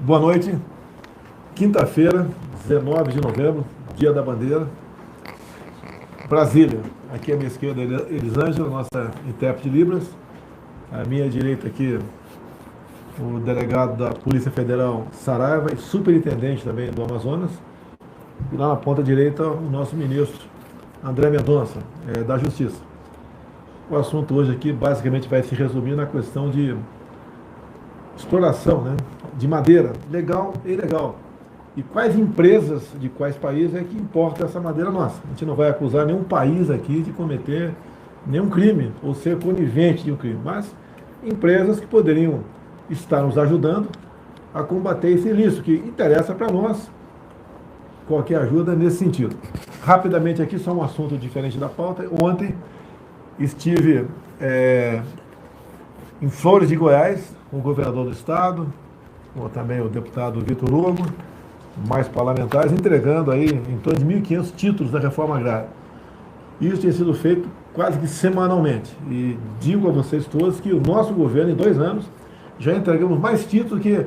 Boa noite. Quinta-feira, 19 de novembro, Dia da Bandeira. Brasília. Aqui à minha esquerda, Elisângela, nossa intérprete de Libras. À minha direita aqui, o delegado da Polícia Federal, Saraiva, e superintendente também do Amazonas. E lá na ponta direita, o nosso ministro, André Mendonça, da Justiça. O assunto hoje aqui basicamente vai se resumir na questão de exploração, né, de madeira, legal e ilegal. E quais empresas de quais países é que importa essa madeira nossa. A gente não vai acusar nenhum país aqui de cometer nenhum crime ou ser conivente de um crime, mas empresas que poderiam estar nos ajudando a combater esse ilícito, que interessa para nós qualquer ajuda nesse sentido. Rapidamente aqui, só um assunto diferente da pauta. Ontem estive em Flores de Goiás, com o governador do estado, ou também o deputado Vitor Hugo, mais parlamentares, entregando aí em torno de 1.500 títulos da reforma agrária. Isso tem sido feito quase que semanalmente. E digo a vocês todos que o nosso governo, em 2 anos, já entregamos mais títulos que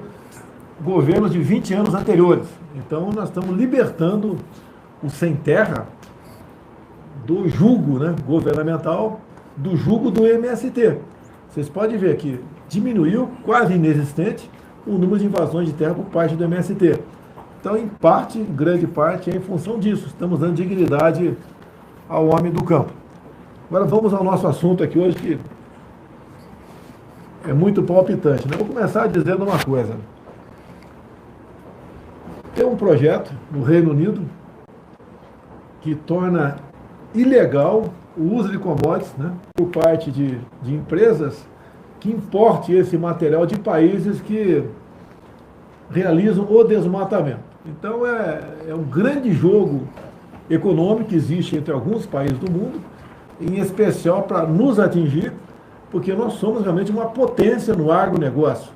governos de 20 anos anteriores. Então, nós estamos libertando o sem terra do jugo, né, governamental, do jugo do MST. Vocês podem ver que diminuiu, quase inexistente, o número de invasões de terra por parte do MST. Então, em parte, em grande parte, é em função disso. Estamos dando dignidade ao homem do campo. Agora vamos ao nosso assunto aqui hoje, que é muito palpitante, né? Vou começar dizendo uma coisa. Tem um projeto no Reino Unido que torna ilegal o uso de commodities, né, por parte de empresas que importem esse material de países que realizam o desmatamento. Então é um grande jogo econômico que existe entre alguns países do mundo, em especial para nos atingir, porque nós somos realmente uma potência no agronegócio,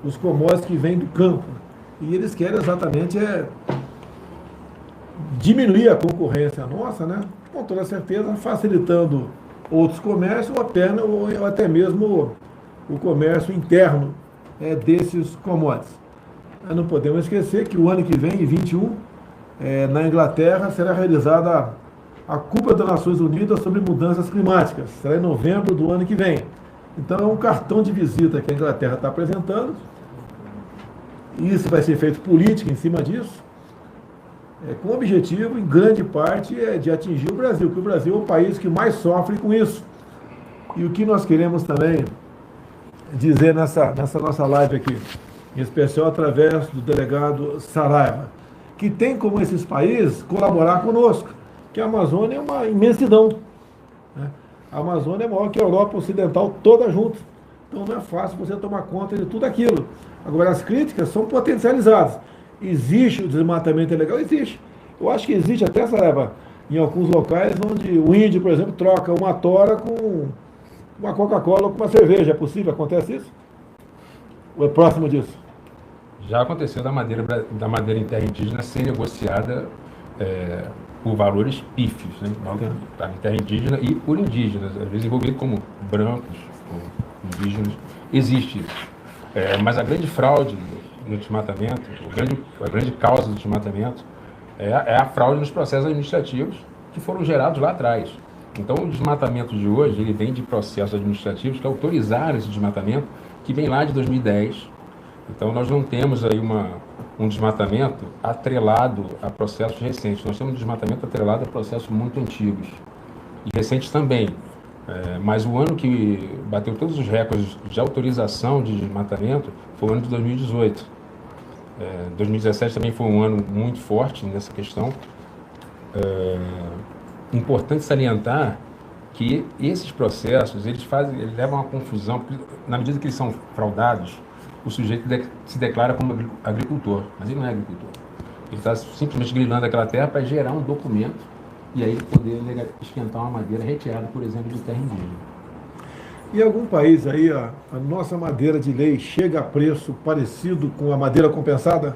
os commodities que vêm do campo. E eles querem exatamente diminuir a concorrência nossa, né? Com toda certeza, facilitando outros comércios ou até mesmo o comércio interno desses commodities. Não podemos esquecer que o ano que vem, em 21, na Inglaterra, será realizada a Cúpula das Nações Unidas sobre Mudanças Climáticas. Será em novembro do ano que vem. Então, é um cartão de visita que a Inglaterra está apresentando. Isso vai ser feito política em cima disso, com o objetivo, em grande parte, de atingir o Brasil, porque o Brasil é o país que mais sofre com isso. E o que nós queremos também dizer nessa nossa live aqui, em especial através do delegado Saraiva, que tem como esses países colaborar conosco, que a Amazônia é uma imensidão, né? A Amazônia é maior que a Europa Ocidental toda junto. Então não é fácil você tomar conta de tudo aquilo. Agora, as críticas são potencializadas. Existe o desmatamento ilegal? Existe. Eu acho que existe até, Saraiva, em alguns locais onde o índio, por exemplo, troca uma tora com uma Coca-Cola ou com uma cerveja. É possível? Acontece isso? Ou é próximo disso? Já aconteceu da madeira em terra indígena ser negociada por valores pífios, né? Em terra indígena e por indígenas, às vezes envolvido como brancos ou indígenas. Existe isso. Mas a grande fraude no desmatamento, a grande causa do desmatamento é a fraude nos processos administrativos que foram gerados lá atrás. Então, o desmatamento de hoje, ele vem de processos administrativos que autorizaram esse desmatamento, que vem lá de 2010. Então, nós não temos aí um desmatamento atrelado a processos recentes. Nós temos um desmatamento atrelado a processos muito antigos e recentes também. Mas o ano que bateu todos os recordes de autorização de desmatamento foi o ano de 2018. 2017 também foi um ano muito forte nessa questão. Importante salientar que esses processos, eles levam a confusão, porque na medida que eles são fraudados, o sujeito se declara como agricultor, mas ele não é agricultor. Ele está simplesmente grilando aquela terra para gerar um documento e aí poder esquentar uma madeira retirada, por exemplo, de terra indígena. Em algum país aí, a nossa madeira de lei chega a preço parecido com a madeira compensada?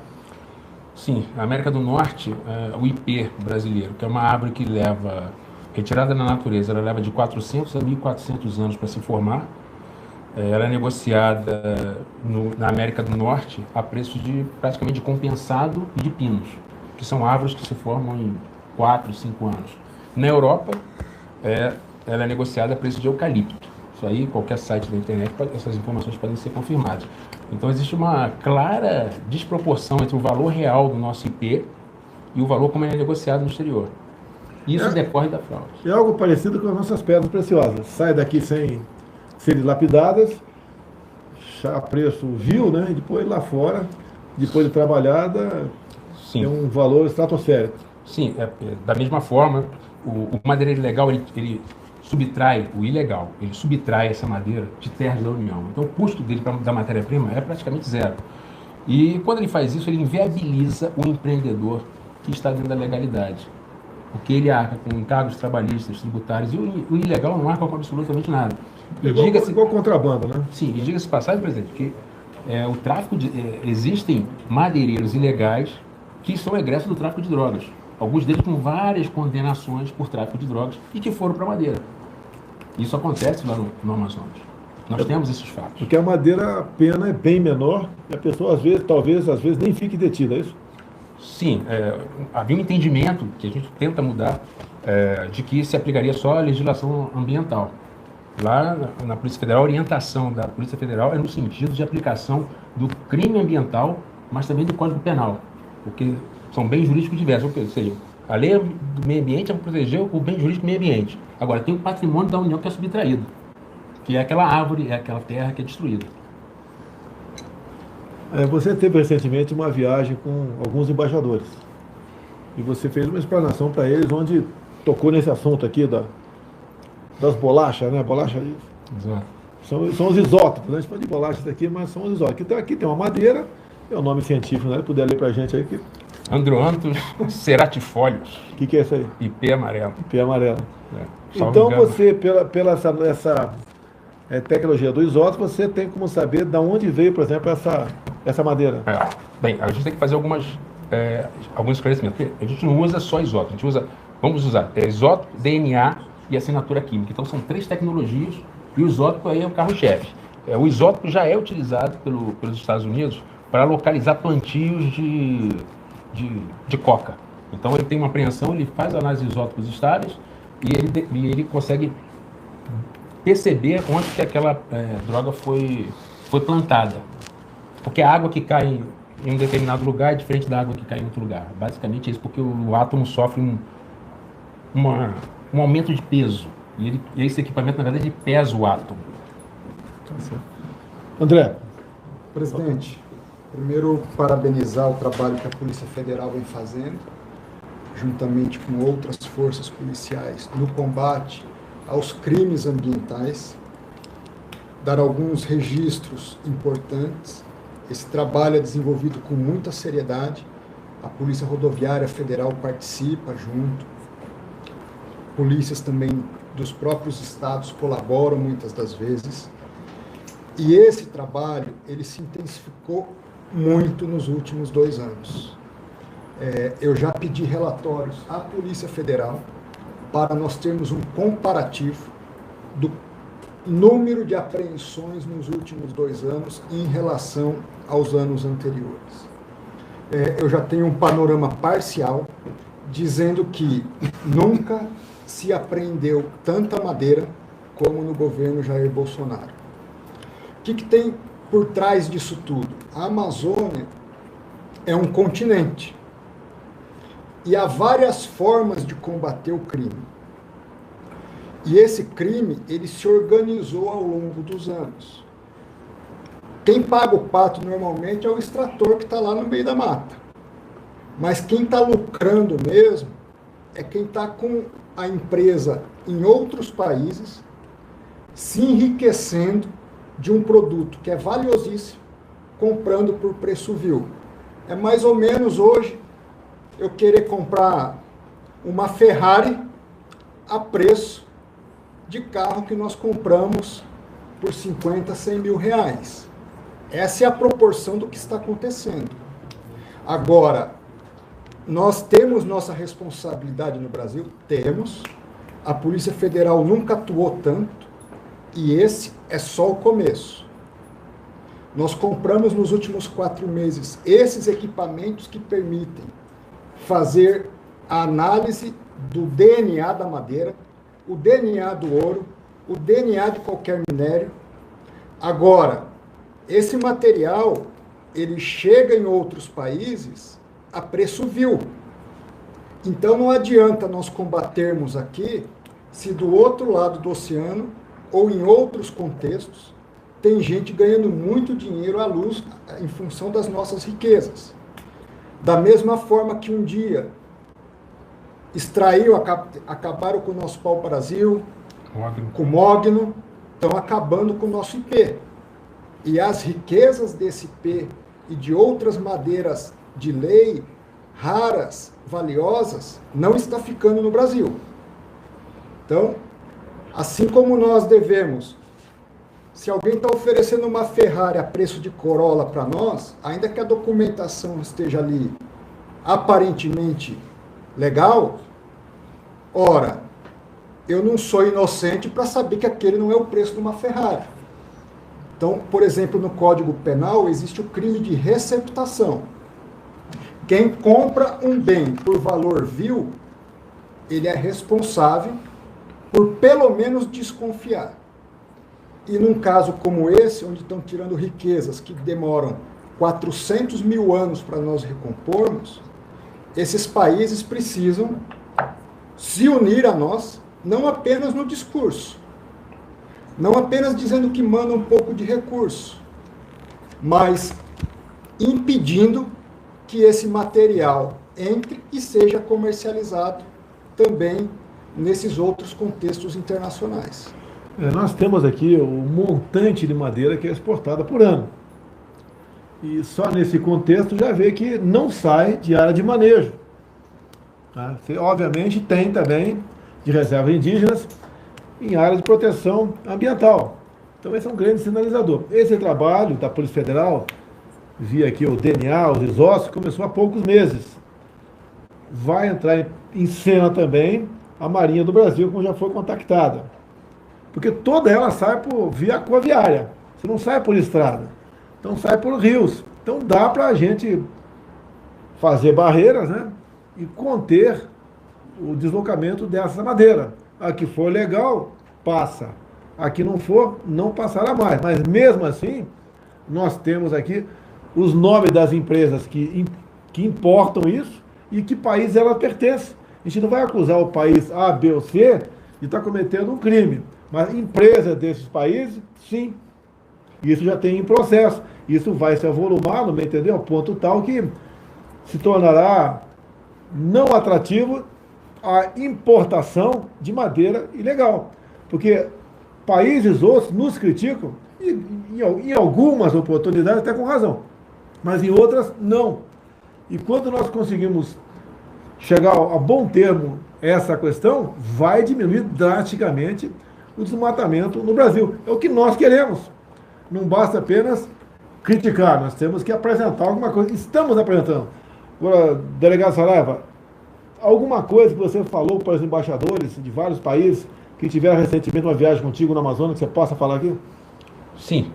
Sim, a América do Norte, o IP brasileiro, que é uma árvore que leva, retirada na natureza, ela leva de 400 a 1.400 anos para se formar. ela é negociada na América do Norte a preço de praticamente de compensado e de pinos, que são árvores que se formam em 4, 5 anos. Na Europa, ela é negociada a preço de eucalipto. Isso aí, qualquer site da internet, essas informações podem ser confirmadas. Então, existe uma clara desproporção entre o valor real do nosso IP e o valor como ele é negociado no exterior. Isso decorre da fraude. É algo parecido com as nossas pedras preciosas. Sai daqui sem serem lapidadas, a preço vil, né? E depois lá fora, depois de trabalhada, Sim. tem um valor estratosférico. Sim, da mesma forma, o madeireiro ilegal, ele subtrai o ilegal, ele subtrai essa madeira de terras da União. Então, o custo dele da matéria-prima é praticamente zero. E quando ele faz isso, ele inviabiliza o empreendedor que está dentro da legalidade. Porque ele arca com encargos trabalhistas, tributários, e o ilegal não arca com absolutamente nada. Igual contrabando, né? Sim, e diga-se passagem, presidente, que o tráfico existem madeireiros ilegais que são egressos do tráfico de drogas. Alguns deles com várias condenações por tráfico de drogas e que foram para a madeira. Isso acontece lá no Amazonas. Nós temos esses fatos. Porque a madeira, a pena é bem menor e a pessoa, às vezes, nem fique detida, é isso? Sim, havia um entendimento que a gente tenta mudar de que se aplicaria só a legislação ambiental. Lá na Polícia Federal, a orientação da Polícia Federal é no sentido de aplicação do crime ambiental, mas também do Código Penal, porque são bens jurídicos diversos, ou seja, a lei do meio ambiente é para proteger o bem jurídico do meio ambiente. Agora, tem o patrimônio da União que é subtraído, que é aquela árvore, é aquela terra que é destruída. Você teve recentemente uma viagem com alguns embaixadores e você fez uma explanação para eles onde tocou nesse assunto aqui das bolachas, né? Bolacha, Exato. são os isótopos, né? A gente fala de bolachas aqui, mas são os isótopos. Então aqui tem uma madeira, é o nome científico, né? Puder ler para a gente aí. Androanthus ceratifolius. O que é isso aí? IP amarelo. IP amarelo. Salvo Então engano. você, pela essa tecnologia do isótopo, você tem como saber de onde veio, por exemplo, essa madeira. Bem, a gente tem que fazer alguns esclarecimentos. Porque a gente não usa só isótopo, a gente vamos usar isótopo, DNA e assinatura química. Então são 3 tecnologias e o isótopo aí é o carro-chefe. O isótopo já é utilizado pelos Estados Unidos para localizar plantios de coca. Então ele tem uma apreensão, ele faz análise de isótopos estáveis e ele consegue perceber onde que aquela droga foi plantada. Porque a água que cai em um determinado lugar é diferente da água que cai em outro lugar. Basicamente é isso, porque o átomo sofre um aumento de peso. E esse equipamento, na verdade, ele pesa o átomo. André. Presidente, primeiro parabenizar o trabalho que a Polícia Federal vem fazendo, juntamente com outras forças policiais, no combate aos crimes ambientais, dar alguns registros importantes. Esse trabalho é desenvolvido com muita seriedade, a Polícia Rodoviária Federal participa junto, polícias também dos próprios estados colaboram muitas das vezes, e esse trabalho ele se intensificou muito nos últimos 2 anos. Eu já pedi relatórios à Polícia Federal para nós termos um comparativo do número de apreensões nos últimos 2 anos em relação aos anos anteriores. Eu já tenho um panorama parcial dizendo que nunca se apreendeu tanta madeira como no governo Jair Bolsonaro. O que tem por trás disso tudo? A Amazônia é um continente e há várias formas de combater o crime. E esse crime, ele se organizou ao longo dos anos. Quem paga o pato normalmente é o extrator que está lá no meio da mata. Mas quem está lucrando mesmo é quem está com a empresa em outros países se enriquecendo de um produto que é valiosíssimo, comprando por preço vil. É mais ou menos hoje eu querer comprar uma Ferrari a preço de carro que nós compramos por 50, 100 mil reais. Essa é a proporção do que está acontecendo. Agora, nós temos nossa responsabilidade no Brasil? Temos. A Polícia Federal nunca atuou tanto. E esse é só o começo. Nós compramos nos últimos 4 meses esses equipamentos que permitem fazer a análise do DNA da madeira, o DNA do ouro, o DNA de qualquer minério. Agora, esse material, ele chega em outros países a preço vil. Então não adianta nós combatermos aqui se do outro lado do oceano ou em outros contextos tem gente ganhando muito dinheiro à luz em função das nossas riquezas. Da mesma forma que um dia acabaram com o nosso pau-brasil, com o mogno, estão acabando com o nosso IP. E as riquezas desse IP e de outras madeiras de lei, raras, valiosas, não está ficando no Brasil. Então, assim como nós devemos, se alguém está oferecendo uma Ferrari a preço de Corolla para nós, ainda que a documentação esteja ali aparentemente legal, ora, eu não sou inocente para saber que aquele não é o preço de uma Ferrari. Então, por exemplo, no Código Penal existe o crime de receptação. Quem compra um bem por valor vil, ele é responsável por pelo menos desconfiar. E num caso como esse, onde estão tirando riquezas que demoram 400 mil anos para nós recompormos, esses países precisam se unir a nós, não apenas no discurso, não apenas dizendo que manda um pouco de recurso, mas impedindo que esse material entre e seja comercializado também nesses outros contextos internacionais. Nós temos aqui o montante de madeira que é exportada por ano. E só nesse contexto já vê que não sai de área de manejo. Tá? Você, obviamente, tem também de reservas indígenas em área de proteção ambiental. Então, esse é um grande sinalizador. Esse trabalho da Polícia Federal, via aqui o DNA, os isócios, começou há poucos meses. Vai entrar em cena também a Marinha do Brasil, como já foi contactada. Porque toda ela sai por via aquaviária. Você não sai por estrada. Então sai por rios. Então dá para a gente fazer barreiras, né? E conter o deslocamento dessa madeira. A que for legal, passa. A que não for, não passará mais. Mas mesmo assim, nós temos aqui os nomes das empresas que importam isso e que país ela pertence. A gente não vai acusar o país A, B ou C de estar cometendo um crime. Mas empresas desses países, sim. Isso já tem em processo. Isso vai se avolumar, não me entendeu? Ao ponto tal que se tornará não atrativo a importação de madeira ilegal. Porque países outros nos criticam, e em algumas oportunidades até com razão, mas em outras não. E quando nós conseguimos chegar a bom termo essa questão, vai diminuir drasticamente o desmatamento no Brasil. É o que nós queremos. Não basta apenas criticar, nós temos que apresentar alguma coisa. Estamos apresentando. Agora, delegado Saraiva, alguma coisa que você falou para os embaixadores de vários países que tiveram recentemente uma viagem contigo no Amazonas, que você possa falar aqui? Sim.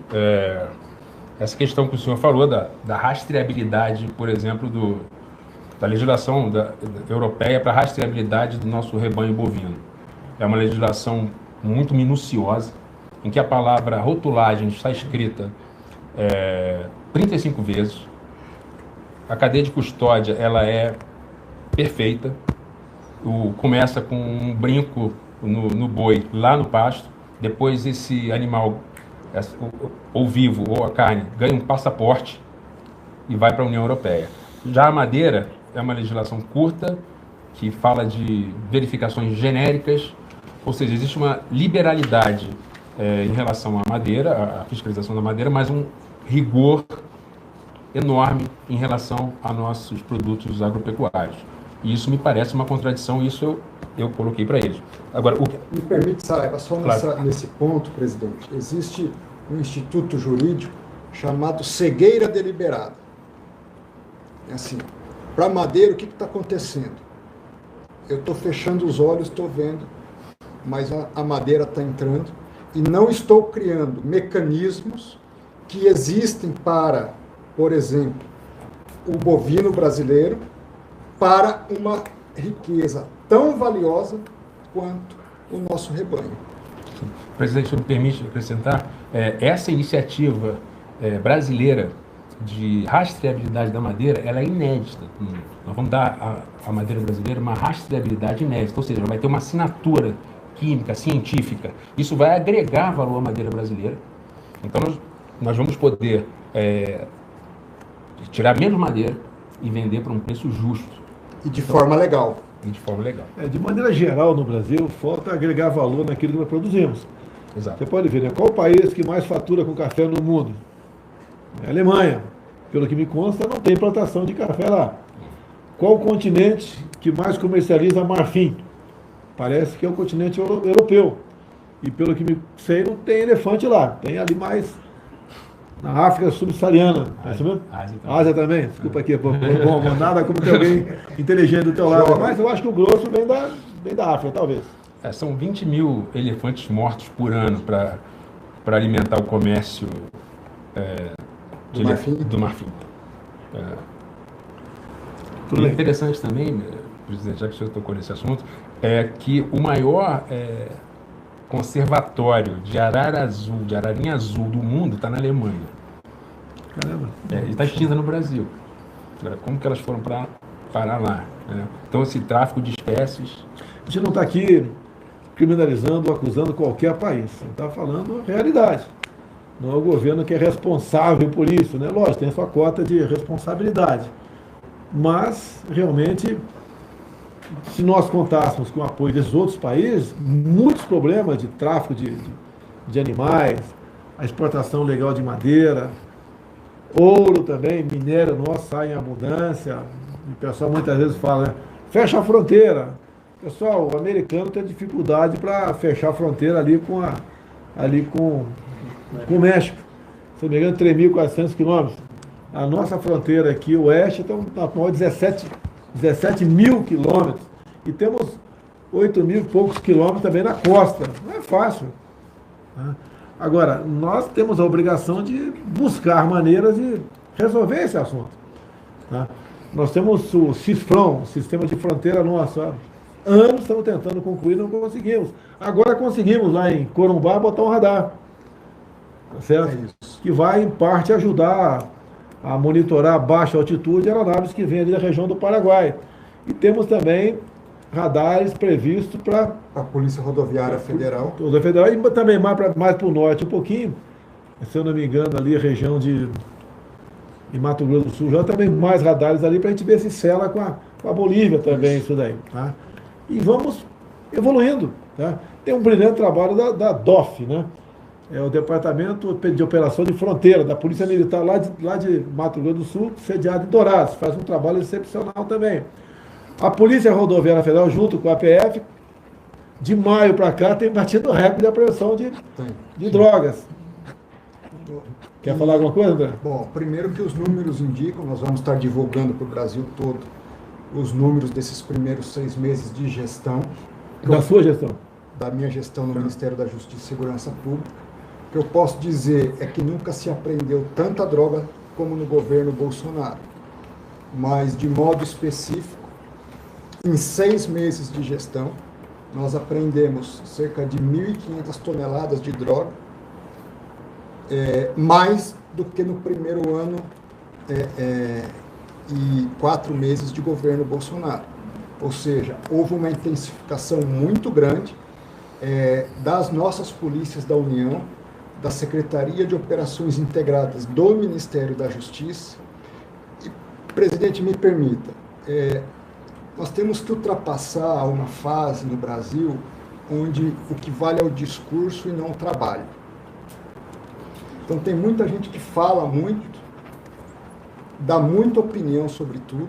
Essa questão que o senhor falou da rastreabilidade, por exemplo, da legislação europeia para rastreabilidade do nosso rebanho bovino. É uma legislação muito minuciosa, em que a palavra rotulagem está escrita 35 vezes. A cadeia de custódia ela é perfeita. Começa com um brinco no boi lá no pasto, depois esse animal, ou vivo ou a carne, ganha um passaporte e vai para a União Europeia. Já a madeira é uma legislação curta, que fala de verificações genéricas, ou seja, existe uma liberalidade em relação à madeira, à fiscalização da madeira, mas um rigor enorme em relação a nossos produtos agropecuários. E isso me parece uma contradição, isso eu coloquei para eles. Agora, Me permite, Saraiva, só claro. nesse ponto, presidente, existe um instituto jurídico chamado cegueira deliberada. É assim, para madeira, o que está acontecendo? Eu estou fechando os olhos, estou vendo, mas a madeira está entrando e não estou criando mecanismos que existem para, por exemplo, o bovino brasileiro, para uma riqueza tão valiosa quanto o nosso rebanho. Presidente, se me permite acrescentar, essa iniciativa brasileira de rastreabilidade da madeira, ela é inédita. Nós vamos dar à madeira brasileira uma rastreabilidade inédita, ou seja, ela vai ter uma assinatura química, científica. Isso vai agregar valor à madeira brasileira. Então, nós vamos poder tirar menos madeira e vender por um preço justo. E de forma legal. E de forma legal. De maneira geral, no Brasil, falta agregar valor naquilo que nós produzimos. Exato. Você pode ver, né? Qual o país que mais fatura com café no mundo? É a Alemanha. Pelo que me consta, não tem plantação de café lá. Qual o continente que mais comercializa marfim? Parece que é o continente europeu. E pelo que me sei, não tem elefante lá. Tem ali mais na África subsaariana. Ásia também. Desculpa aqui, bom, nada como ter alguém inteligente do teu lado. Mas eu acho que o grosso vem da África, talvez. São 20 mil elefantes mortos por ano para alimentar o comércio do marfim. E interessante também, presidente, já que o senhor tocou nesse assunto, é que o maior conservatório de ararinha azul do mundo está na Alemanha. Caramba. E está extinta no Brasil. Como que elas foram parar lá? Então, esse tráfico de espécies... A gente não está aqui criminalizando ou acusando qualquer país. A gente está falando a realidade. Não é o governo que é responsável por isso, né? Lógico, tem a sua cota de responsabilidade. Mas, realmente, se nós contássemos com o apoio desses outros países, muitos problemas de tráfico de animais, a exportação legal de madeira, ouro também, minério nosso sai em abundância. O pessoal muitas vezes fala, né? Fecha a fronteira. Pessoal, o americano tem dificuldade para fechar a fronteira ali com o México. Se não me engano, 3.400 quilômetros. A nossa fronteira aqui, o oeste, está na maior de 17 mil quilômetros. E temos 8 mil e poucos quilômetros também na costa. Não é fácil. Né? Agora, nós temos a obrigação de buscar maneiras de resolver esse assunto. Né? Nós temos o CISFRON, o Sistema de Fronteira Nosso. Anos estamos tentando concluir, não conseguimos. Agora conseguimos lá em Corumbá botar um radar. Tá certo? Que vai, em parte, ajudar a monitorar a baixa altitude aeronaves que vêm ali da região do Paraguai. E temos também radares previstos para a Polícia Rodoviária Federal. E também mais para o norte um pouquinho, se eu não me engano, ali a região de Mato Grosso do Sul, já também mais radares ali para a gente ver se sela com a Bolívia também, isso daí. Tá? E vamos evoluindo. Tá? Tem um brilhante trabalho da DOF, né? É o Departamento de Operação de Fronteira, da Polícia Militar lá de Mato Grosso do Sul, sediado em Dourados, faz um trabalho excepcional também. A Polícia Rodoviária Federal, junto com a APF, de maio para cá, tem batido recorde de apreensão de drogas. Quer falar alguma coisa, André? Bom, primeiro que os números indicam, nós vamos estar divulgando para o Brasil todo os números desses primeiros 6 meses de gestão. Da sua gestão? Da minha gestão no Ministério da Justiça e Segurança Pública. O que eu posso dizer é que nunca se apreendeu tanta droga como no governo Bolsonaro. Mas, de modo específico, em 6 meses de gestão, nós apreendemos cerca de 1.500 toneladas de droga, mais do que no primeiro ano e 4 meses de governo Bolsonaro. Ou seja, houve uma intensificação muito grande das nossas polícias da União, da Secretaria de Operações Integradas do Ministério da Justiça. E, presidente, me permita, nós temos que ultrapassar uma fase no Brasil onde o que vale é o discurso e não o trabalho. Então, tem muita gente que fala muito, dá muita opinião sobre tudo,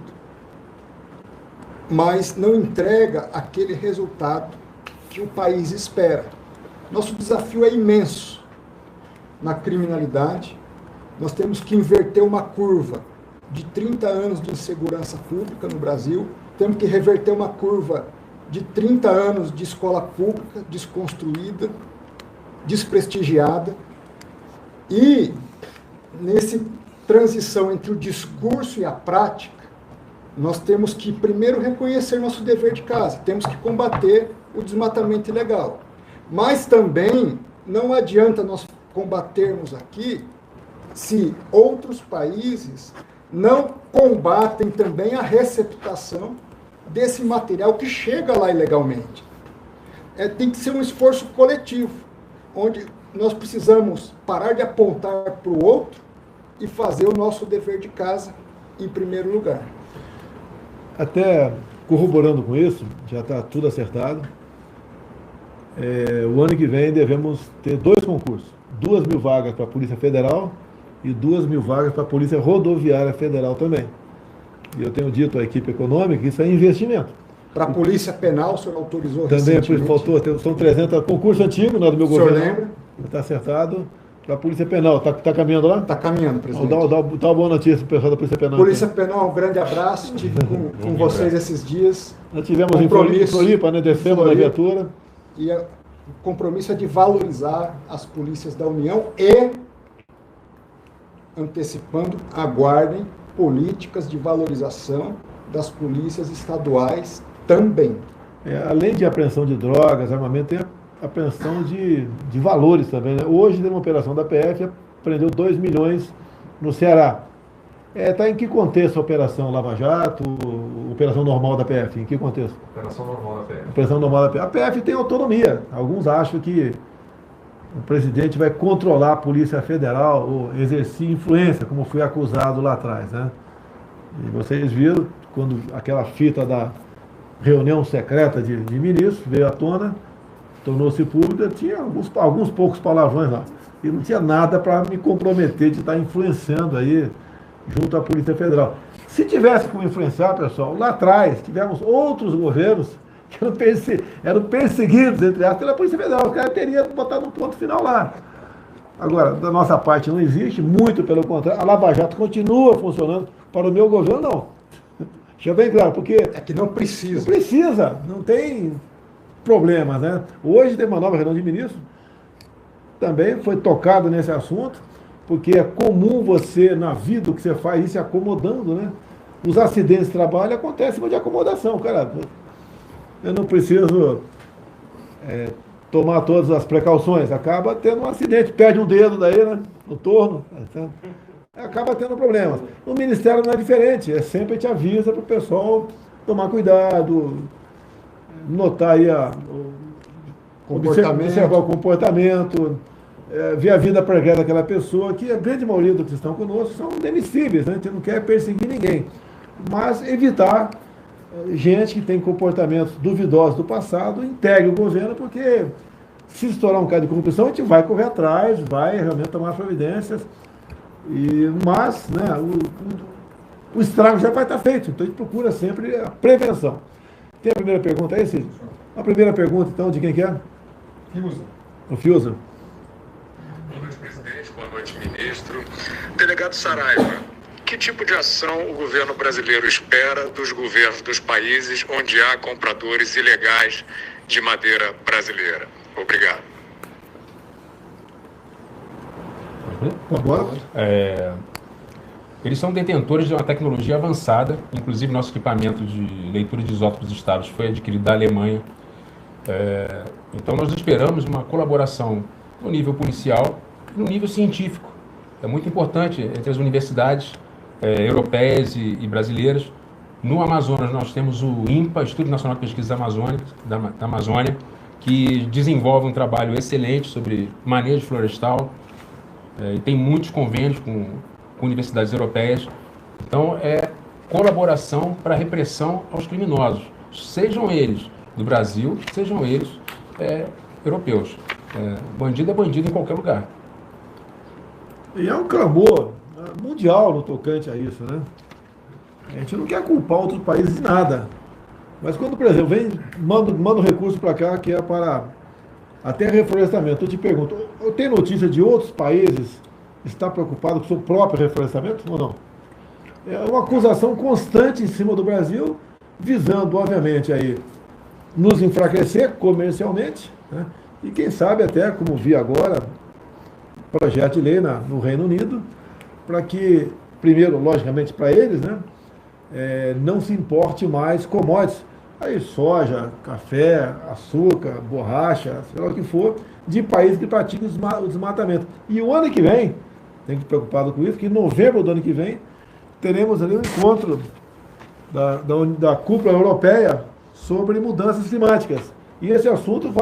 mas não entrega aquele resultado que o país espera. Nosso desafio é imenso na criminalidade. Nós temos que inverter uma curva de 30 anos de insegurança pública no Brasil, temos que reverter uma curva de 30 anos de escola pública desconstruída, desprestigiada, e nessa transição entre o discurso e a prática, nós temos que primeiro reconhecer nosso dever de casa, temos que combater o desmatamento ilegal. Mas também não adianta nós combatermos aqui se outros países não combatem também a receptação desse material que chega lá ilegalmente. Tem que ser um esforço coletivo, onde nós precisamos parar de apontar para o outro e fazer o nosso dever de casa em primeiro lugar. Até corroborando com isso, já está tudo acertado. O ano que vem devemos ter 2 concursos. 2.000 vagas para a Polícia Federal e 2.000 vagas para a Polícia Rodoviária Federal também. E eu tenho dito à equipe econômica que isso é investimento. Para a Polícia Penal, o senhor autorizou também recentemente? Faltou, são 300 concurso antigo, não é do meu governo. O senhor lembra? Está acertado. Para a Polícia Penal, está caminhando lá? Está caminhando, presidente. Dá uma boa notícia para o pessoal da Polícia Penal. Polícia Penal, um grande abraço. Estive com vocês esses dias. Nós tivemos em Floripa, né? Descemos na viatura. E o compromisso é de valorizar as polícias da União e, antecipando, aguardem políticas de valorização das polícias estaduais também. Além de apreensão de drogas, armamento, tem a apreensão de valores também, né? Hoje, tem uma operação da PF, apreendeu 2 milhões no Ceará. Está em que contexto a operação Lava Jato, operação normal da PF? Em que contexto? Operação normal da PF. Operação normal da PF. A PF tem autonomia. Alguns acham que o presidente vai controlar a Polícia Federal ou exercer influência, como foi acusado lá atrás, né? E vocês viram, quando aquela fita da reunião secreta de ministros veio à tona, tornou-se pública, tinha alguns poucos palavrões lá. E não tinha nada para me comprometer de estar influenciando aí junto à Polícia Federal. Se tivesse como influenciar, pessoal, lá atrás tivemos outros governos que eram perseguidos, entre aspas, pela Polícia Federal. O cara teria botado um ponto final lá. Agora, da nossa parte não existe, muito pelo contrário. A Lava Jato continua funcionando. Para o meu governo, não. Deixa bem claro, porque... É que não precisa. Não precisa, não tem problemas, né? Hoje tem uma nova reunião de ministros, também foi tocado nesse assunto, porque é comum você, na vida, o que você faz, ir se acomodando, né? Os acidentes de trabalho acontecem de acomodação, cara. Eu não preciso tomar todas as precauções, acaba tendo um acidente, perde um dedo daí, né? No torno, acaba tendo problemas. O Ministério não é diferente, sempre a gente avisa para o pessoal tomar cuidado, notar aí observar o comportamento, ver a vida pregressa daquela pessoa, que a grande maioria dos que estão conosco são demissíveis, né? A gente não quer perseguir ninguém, mas evitar gente que tem comportamentos duvidosos do passado, integre o governo, porque se estourar um caso de corrupção, a gente vai correr atrás, vai realmente tomar providências, mas né, o estrago já vai estar feito, então a gente procura sempre a prevenção. Tem a primeira pergunta aí, Cid? A primeira pergunta, então, de quem que é? Fiuza. O Fiuza. Boa noite, presidente. Boa noite, ministro. Delegado Saraiva, que tipo de ação o governo brasileiro espera dos governos dos países onde há compradores ilegais de madeira brasileira? Obrigado. Eles são detentores de uma tecnologia avançada, inclusive nosso equipamento de leitura de isótopos estáveis foi adquirido da Alemanha. Então nós esperamos uma colaboração no nível policial e no nível científico. É muito importante entre as universidades europeias e brasileiras. No Amazonas nós temos o INPA, Instituto Nacional de Pesquisas da Amazônia, que desenvolve um trabalho excelente sobre manejo florestal, e tem muitos convênios com universidades europeias. Então, é colaboração para a repressão aos criminosos, sejam eles do Brasil, sejam eles europeus. Bandido é bandido em qualquer lugar. E é um clamor mundial no tocante a isso, né? A gente não quer culpar outros países de nada. Mas quando, por exemplo, manda um recurso para cá que é para até reflorestamento, eu te pergunto, eu tenho notícia de outros países estar preocupado com o seu próprio reflorestamento ou não? É uma acusação constante em cima do Brasil, visando, obviamente, aí, nos enfraquecer comercialmente, né? e quem sabe até, como vi agora, projeto de lei no Reino Unido, para que, primeiro, logicamente para eles, né, não se importe mais commodities, aí soja, café, açúcar, borracha, sei lá o que for, de países que praticam o desmatamento. E o ano que vem, tem que ficar preocupado com isso, que em novembro do ano que vem, teremos ali um encontro da cúpula europeia sobre mudanças climáticas. E esse assunto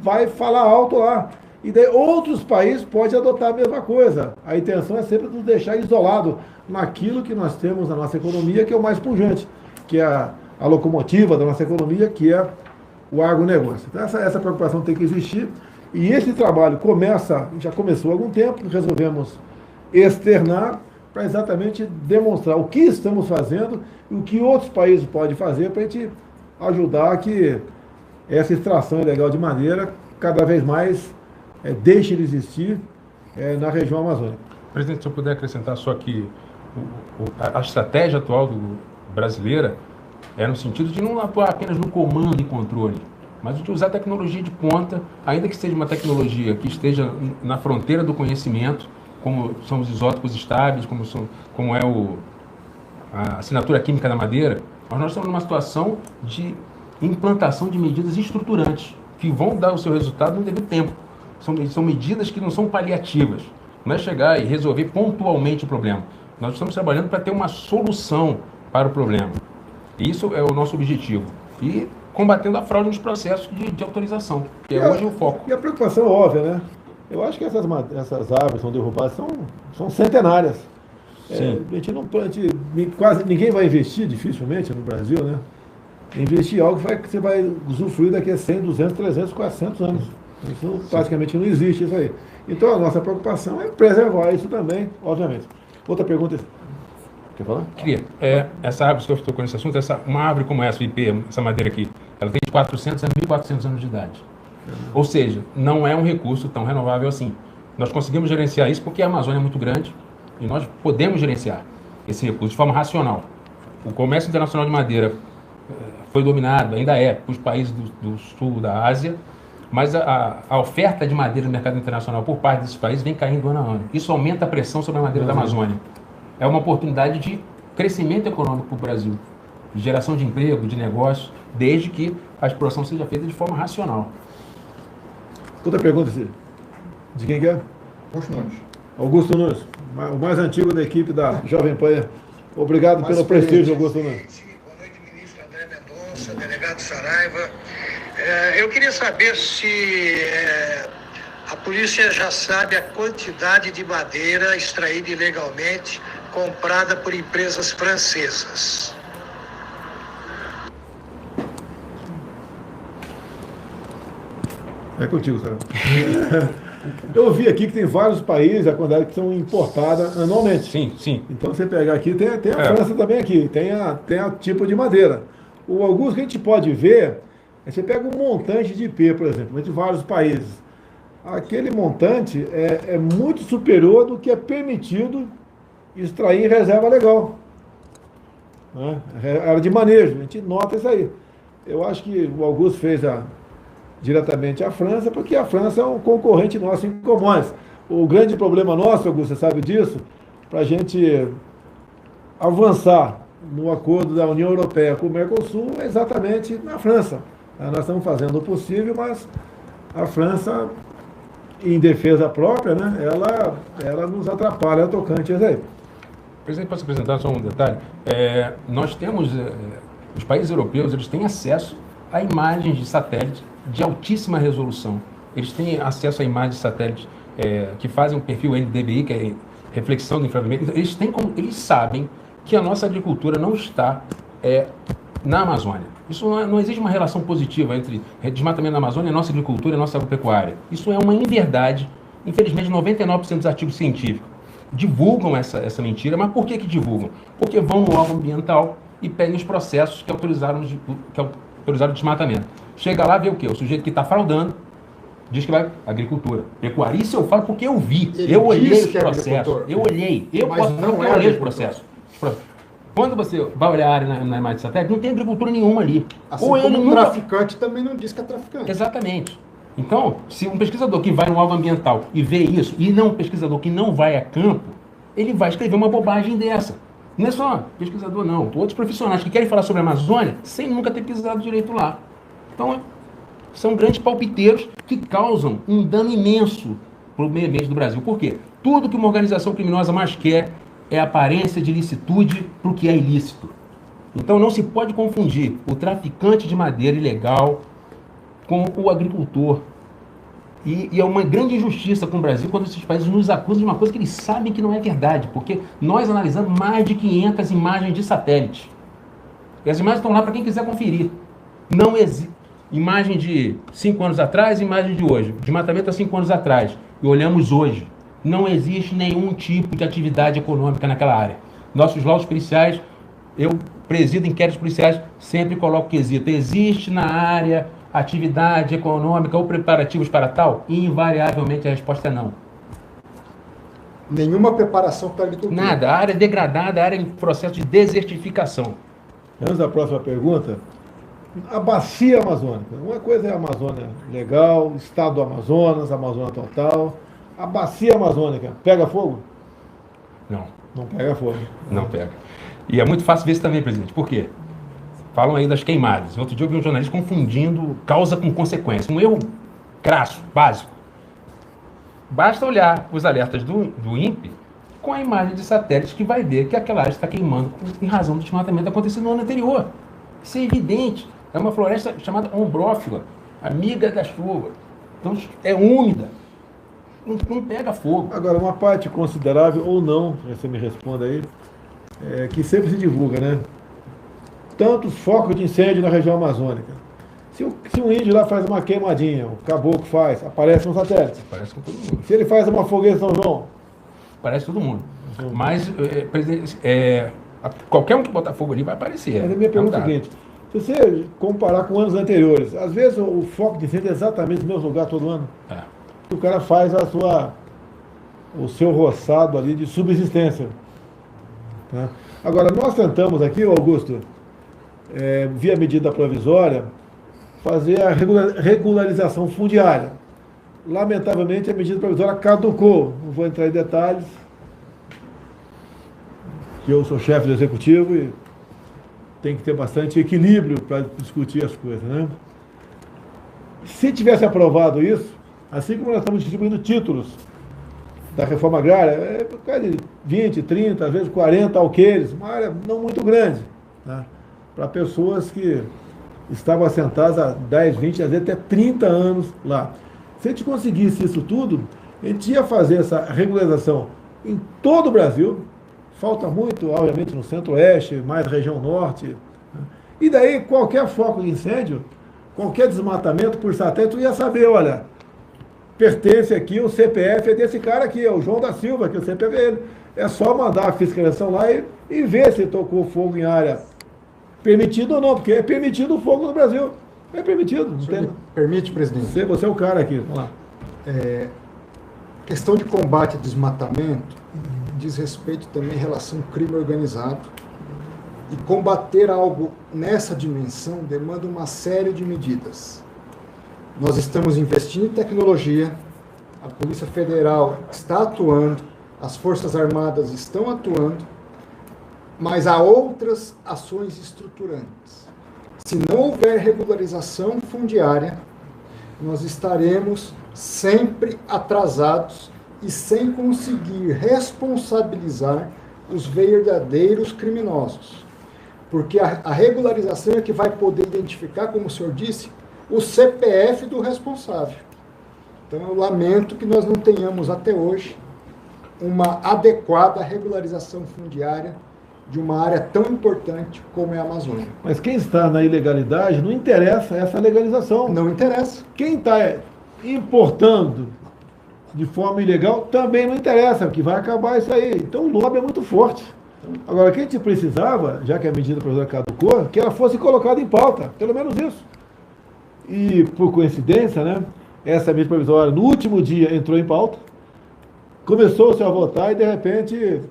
vai falar alto lá. E daí outros países podem adotar a mesma coisa. A intenção é sempre nos deixar isolado naquilo que nós temos na nossa economia, que é o mais pujante, que é a locomotiva da nossa economia, que é o agronegócio. Então essa preocupação tem que existir. E esse trabalho já começou há algum tempo, resolvemos externar para exatamente demonstrar o que estamos fazendo e o que outros países podem fazer para a gente ajudar que essa extração ilegal de madeira cada vez mais deixe de existir na região amazônica. Presidente, se eu puder acrescentar só que a estratégia atual brasileira é no sentido de não atuar apenas no comando e controle, mas de usar tecnologia de ponta, ainda que seja uma tecnologia que esteja na fronteira do conhecimento, como são os isótopos estáveis, como é a assinatura química da madeira, mas nós estamos numa situação de implantação de medidas estruturantes que vão dar o seu resultado no devido tempo. São medidas que não são paliativas. Não é chegar e resolver pontualmente o problema. Nós estamos trabalhando para ter uma solução para o problema. E isso é o nosso objetivo. E combatendo a fraude nos processos de autorização, que é hoje o foco. E a preocupação é óbvia, né? Eu acho que essas árvores que são derrubadas são centenárias. Quase ninguém vai investir, dificilmente, no Brasil, né? Investir em algo que você vai usufruir daqui a 100, 200, 300, 400 anos. Isso praticamente não existe, isso aí. Então a nossa preocupação é preservar isso também, obviamente. Outra pergunta. Quer falar? Queria. Essa árvore que eu estou com esse assunto, uma árvore como essa, o IP, essa madeira aqui, ela tem de 400 a 1.400 anos de idade. Ou seja, não é um recurso tão renovável assim. Nós conseguimos gerenciar isso porque a Amazônia é muito grande e nós podemos gerenciar esse recurso de forma racional. O comércio internacional de madeira foi dominado, ainda pelos países do sul da Ásia, mas a oferta de madeira no mercado internacional por parte desses países vem caindo ano a ano. Isso aumenta a pressão sobre a madeira da Amazônia. É uma oportunidade de crescimento econômico para o Brasil, de geração de emprego, de negócios, desde que a exploração seja feita de forma racional. Outra pergunta, Cílio. De quem que é? Augusto Nunes, o mais antigo da equipe da Jovem Pan. Obrigado pelo prestígio, Augusto Nunes. Boa noite, ministro André Mendonça, delegado Saraiva. Eu queria saber se a polícia já sabe a quantidade de madeira extraída ilegalmente, comprada por empresas francesas. É contigo, Saraiva. Eu vi aqui que tem vários países, a quantidade que são importadas anualmente. Sim. Então, você pegar aqui, tem a França também aqui, tem a tipo de madeira. O Augusto, que a gente pode ver, você pega um montante de IP, por exemplo, de vários países. Aquele montante é muito superior do que é permitido extrair em reserva legal. Né? Era de manejo, a gente nota isso aí. Eu acho que o Augusto fez diretamente a França, porque a França é um concorrente nosso em commodities. O grande problema nosso, Augusto, você sabe disso, para a gente avançar no acordo da União Europeia com o Mercosul é exatamente na França. Nós estamos fazendo o possível, mas a França, em defesa própria, né, ela nos atrapalha tocante isso aí. Presidente, posso apresentar só um detalhe? Nós temos, os países europeus, eles têm acesso a imagens de satélite de altíssima resolução. Eles têm acesso a imagens de satélite que fazem um perfil NDVI, que é reflexão do infravermelho. Eles sabem que a nossa agricultura não está na Amazônia. Isso não existe uma relação positiva entre desmatamento da Amazônia, a nossa agricultura e a nossa agropecuária. Isso é uma inverdade. Infelizmente, 99% dos artigos científicos divulgam essa mentira. Mas por que divulgam? Porque vão no órgão ambiental e pedem os processos que autorizaram o desmatamento. Chega lá, vê o quê? O sujeito que está fraudando diz que vai agricultura, pecuária. Isso eu falo porque eu vi. Eu olhei os processos. Eu olhei. Eu olhei os processos. Quando você vai olhar a área na imagem de satélite, não tem agricultura nenhuma ali. Assim como o traficante também não diz que é traficante. Exatamente. Então, se um pesquisador que vai no órgão ambiental e vê isso, e não um pesquisador que não vai a campo, ele vai escrever uma bobagem dessa. Não é só pesquisador, não. Outros profissionais que querem falar sobre a Amazônia sem nunca ter pisado direito lá. Então, são grandes palpiteiros que causam um dano imenso para o meio ambiente do Brasil. Por quê? Tudo que uma organização criminosa mais quer é a aparência de licitude para o que é ilícito. Então, não se pode confundir o traficante de madeira ilegal com o agricultor. E é uma grande injustiça com o Brasil quando esses países nos acusam de uma coisa que eles sabem que não é verdade, porque nós analisamos mais de 500 imagens de satélite. E as imagens estão lá para quem quiser conferir. Não existe imagem de 5 anos atrás, imagem de hoje. De matamento há 5 anos atrás. E olhamos hoje. Não existe nenhum tipo de atividade econômica naquela área. Nossos laudos periciais, eu presido inquéritos policiais, sempre coloco quesito. Existe na área atividade econômica ou preparativos para tal? Invariavelmente a resposta é não. Nenhuma preparação para a agricultura. Nada. A área é degradada, a área em processo de desertificação. Antes da próxima pergunta, a bacia amazônica. Uma coisa é a Amazônia legal, estado do Amazonas, Amazônia total. A bacia amazônica pega fogo? Não. Não pega fogo. Não pega. E é muito fácil ver isso também, presidente. Por quê? Falam aí das queimadas. Outro dia eu vi um jornalista confundindo causa com consequência. Um erro crasso, básico. Basta olhar os alertas do INPE com a imagem de satélite que vai ver que aquela área está queimando em razão do desmatamento acontecido no ano anterior. Isso é evidente. É uma floresta chamada ombrófila, amiga da chuva. Então é úmida. Não pega fogo. Agora, uma parte considerável ou não, você me responda aí, que sempre se divulga, né? Tantos focos de incêndio na região amazônica. Se um índio lá faz uma queimadinha, o caboclo faz, aparece um satélite. Aparece com todo mundo. Se ele faz uma fogueira em São João, aparece todo mundo. Mas presidente, qualquer um que botar fogo ali vai aparecer. Mas a minha pergunta é a seguinte: se você comparar com anos anteriores, às vezes o foco de incêndio é exatamente no mesmo lugar todo ano. O cara faz o seu roçado ali de subsistência. Tá? Agora, nós tentamos aqui, Augusto, via medida provisória, fazer a regularização fundiária. Lamentavelmente, a medida provisória caducou. Não vou entrar em detalhes. Eu sou chefe do executivo e tem que ter bastante equilíbrio para discutir as coisas, né? Se tivesse aprovado isso, assim como nós estamos distribuindo títulos da reforma agrária, por causa de 20, 30, às vezes 40 alqueires, uma área não muito grande, tá? Para pessoas que estavam assentadas há 10, 20, às vezes até 30 anos lá. Se a gente conseguisse isso tudo, a gente ia fazer essa regularização em todo o Brasil. Falta muito, obviamente, no centro-oeste, mais região norte. E daí, qualquer foco de incêndio, qualquer desmatamento por satélite, tu ia saber, olha, pertence aqui, o CPF é desse cara aqui, é o João da Silva, que o CPF é ele. É só mandar a fiscalização lá e ver se tocou fogo em área permitido ou não, porque é permitido o fogo no Brasil. É permitido. Não tem... Permite, presidente? Você é o cara aqui, vamos lá. Questão de combate a desmatamento diz respeito também em relação ao crime organizado. E combater algo nessa dimensão demanda uma série de medidas. Nós estamos investindo em tecnologia, a Polícia Federal está atuando, as Forças Armadas estão atuando, mas há outras ações estruturantes. Se não houver regularização fundiária, nós estaremos sempre atrasados e sem conseguir responsabilizar os verdadeiros criminosos. Porque a regularização é que vai poder identificar, como o senhor disse, o CPF do responsável. Então eu lamento que nós não tenhamos até hoje uma adequada regularização fundiária de uma área tão importante como é a Amazônia. Mas quem está na ilegalidade não interessa essa legalização. Não interessa. Quem está importando de forma ilegal também não interessa, porque vai acabar isso aí. Então o lobby é muito forte. Agora, o que a gente precisava, já que a medida provisória caducou, que ela fosse colocada em pauta, pelo menos isso. E, por coincidência, né, essa medida provisória, no último dia, entrou em pauta, começou-se a votar e, de repente,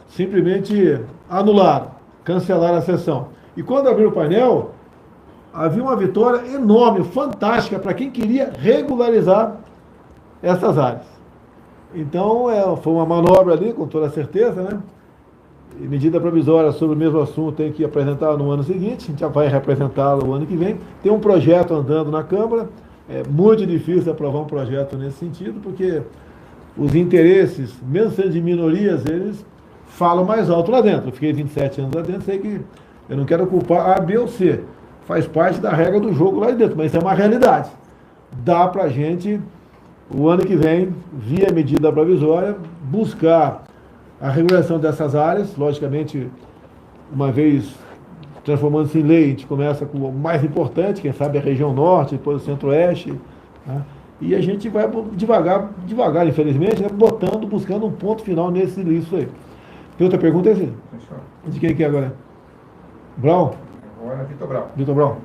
simplesmente anularam, cancelaram a sessão. E quando abriu o painel, havia uma vitória enorme, fantástica, para quem queria regularizar essas áreas. Então, foi uma manobra ali, com toda certeza, né? E medida provisória sobre o mesmo assunto tem que apresentar no ano seguinte, a gente já vai representá-lo no ano que vem. Tem um projeto andando na Câmara, é muito difícil aprovar um projeto nesse sentido, porque os interesses, mesmo sendo de minorias, eles falam mais alto lá dentro. Eu fiquei 27 anos lá dentro, sei que eu não quero culpar A, B ou C. Faz parte da regra do jogo lá dentro, mas isso é uma realidade. Dá para a gente, o ano que vem, via medida provisória, buscar a regulação dessas áreas. Logicamente, uma vez transformando-se em lei, a gente começa com o mais importante, quem sabe a região norte, depois o centro-oeste, né? E a gente vai devagar, infelizmente, né, buscando um ponto final nesse lixo aí. Tem outra pergunta, assim? De quem que é agora? Brown? Agora, Vitor Brown. Vitor Brown.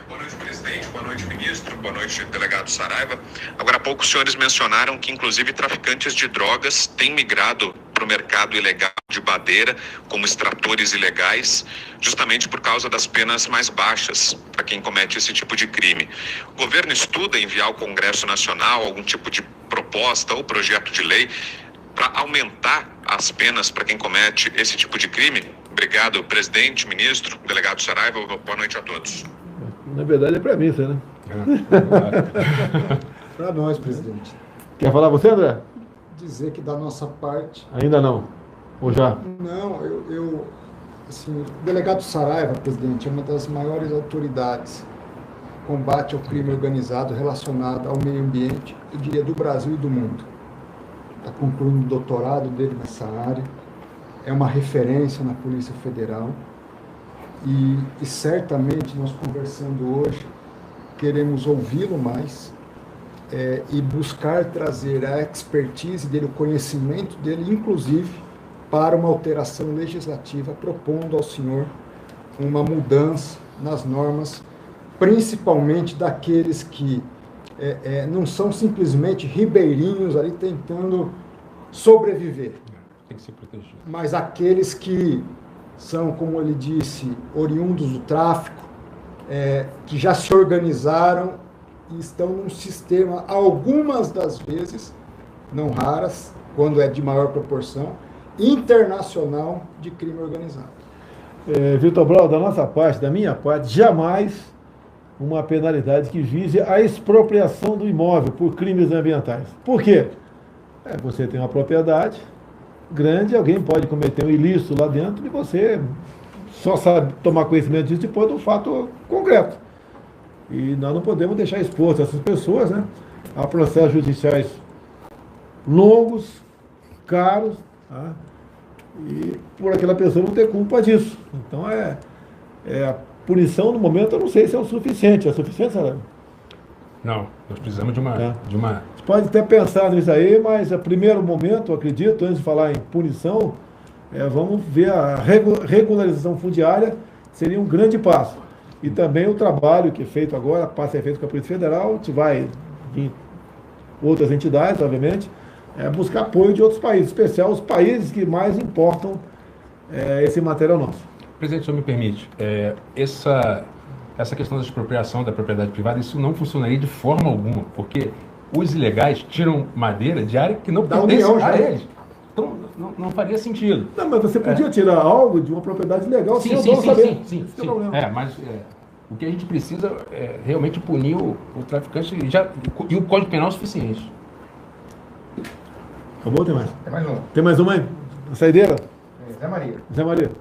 Boa noite, presidente. Boa noite, ministro. Boa noite, delegado Saraiva. Agora há pouco os senhores mencionaram que, inclusive, traficantes de drogas têm migrado para o mercado ilegal de madeira, como extratores ilegais, justamente por causa das penas mais baixas para quem comete esse tipo de crime. O governo estuda enviar ao Congresso Nacional algum tipo de proposta ou projeto de lei para aumentar as penas para quem comete esse tipo de crime? Obrigado, presidente, ministro, delegado Saraiva. Boa noite a todos. Na verdade é para mim, você, né? Para nós, presidente. Quer falar você, André? Dizer que da nossa parte... Ainda não. Ou já? Não, assim, o delegado Saraiva, presidente, é uma das maiores autoridades de combate ao crime organizado relacionado ao meio ambiente, eu diria, do Brasil e do mundo. Está concluindo o doutorado dele nessa área, é uma referência na Polícia Federal e certamente nós conversando hoje queremos ouvi-lo mais e buscar trazer a expertise dele, o conhecimento dele, inclusive para uma alteração legislativa, propondo ao senhor uma mudança nas normas, principalmente daqueles que não são simplesmente ribeirinhos ali tentando sobreviver. Tem que ser protegido. Mas aqueles que são, como ele disse, oriundos do tráfico, que já se organizaram e estão num sistema, algumas das vezes, não raras, quando é de maior proporção, internacional de crime organizado. Vitor Brown, da nossa parte, da minha parte, jamais uma penalidade que vise a expropriação do imóvel por crimes ambientais. Por quê? Você tem uma propriedade grande, alguém pode cometer um ilícito lá dentro e você só sabe tomar conhecimento disso depois do fato concreto. E nós não podemos deixar expostas essas pessoas, né, a processos judiciais longos, caros, tá? E por aquela pessoa não ter culpa disso. Então a punição no momento eu não sei se é o suficiente. É suficiente, Saraiva? Não, nós precisamos de uma... Você pode até pensar nisso aí, mas a primeiro momento, eu acredito, antes de falar em punição, vamos ver a regularização fundiária, seria um grande passo. E também o trabalho que é feito agora, passa a ser feito com a Polícia Federal, a gente vai em outras entidades, obviamente, buscar apoio de outros países, em especial os países que mais importam esse material nosso. Presidente, se me permite, essa questão da expropriação da propriedade privada, isso não funcionaria de forma alguma, porque os ilegais tiram madeira de área que não pertence a eles. Então, não faria sentido. Não, mas você podia tirar algo de uma propriedade legal sem o dono saber. Sim. Mas o que a gente precisa é realmente punir o traficante e o Código Penal é suficiente. Acabou ou tem mais? Tem mais um. Tem mais uma aí? A saideira? Zé Maria. Zé Maria.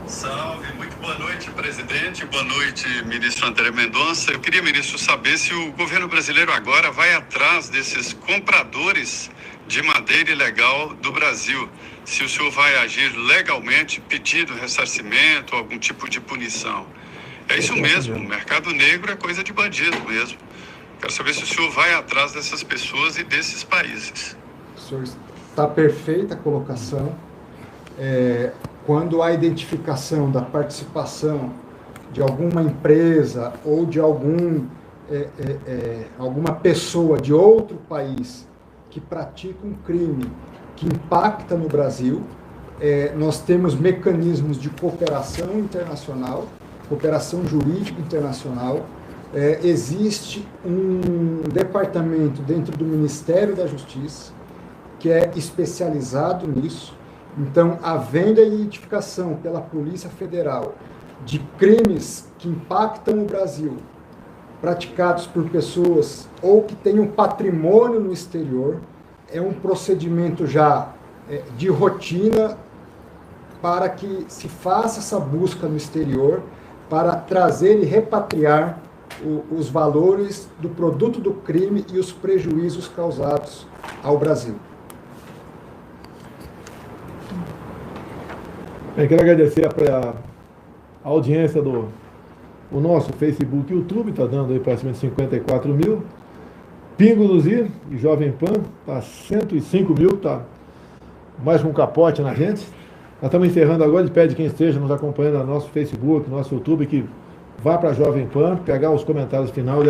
Salve, muito boa noite, presidente. Boa noite, ministro André Mendonça. Eu queria, ministro, saber se o governo brasileiro agora vai atrás desses compradores de madeira ilegal do Brasil. Se o senhor vai agir legalmente pedindo ressarcimento, algum tipo de punição. É isso mesmo, o mercado negro é coisa de bandido mesmo. Quero saber se o senhor vai atrás dessas pessoas e desses países. O senhor está perfeita a colocação. Quando há identificação da participação de alguma empresa ou de alguma pessoa de outro país que pratica um crime que impacta no Brasil, nós temos mecanismos de cooperação internacional, cooperação jurídica internacional. Existe um departamento dentro do Ministério da Justiça que é especializado nisso. Então, a venda e identificação pela Polícia Federal de crimes que impactam o Brasil, praticados por pessoas ou que tenham patrimônio no exterior, é um procedimento já de rotina para que se faça essa busca no exterior para trazer e repatriar os valores do produto do crime e os prejuízos causados ao Brasil. Eu quero agradecer a audiência do nosso Facebook e YouTube, está dando aí praticamente 54 mil. Pingo dos I e Jovem Pan, está 105 mil, está mais com um capote na gente. Nós estamos encerrando agora, ele pede quem esteja nos acompanhando no nosso Facebook, no nosso YouTube, que vá para a Jovem Pan, pegar os comentários final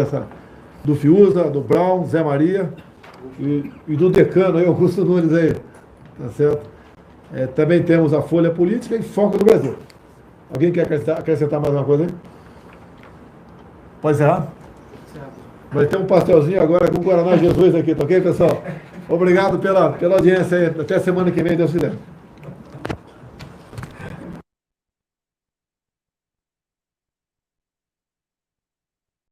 do Fiuza, do Brown, Zé Maria e do decano aí, Augusto Nunes aí, tá certo? Também temos a Folha Política e Foco do Brasil. Alguém quer acrescentar mais uma coisa aí? Pode encerrar? Vai ter um pastelzinho agora com o Guaraná Jesus aqui, tá ok, pessoal? Obrigado pela audiência aí. Até semana que vem, Deus quiser.